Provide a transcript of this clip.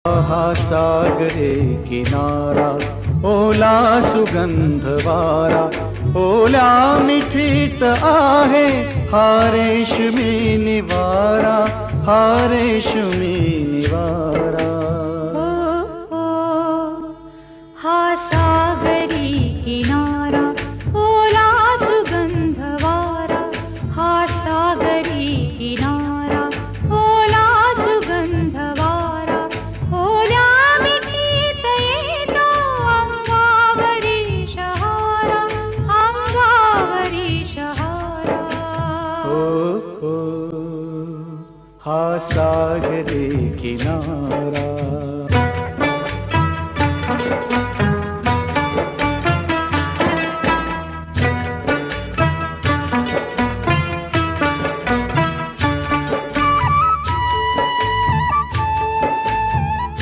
हा सागरे किनारा, ओला सुगंध वारा, ओल्या मिठीत आहे हा रेशमी निवारा, हा रेशमी निवारा. हा सागरी किनारा, ओला सुगंध वारा, हा सागरी किनारा, ओला सुगंध वारा, ओल्या मिठीत येतो अंगावरी शहारा, अंगावरी शहारा. हो, हा सागरे किनारा.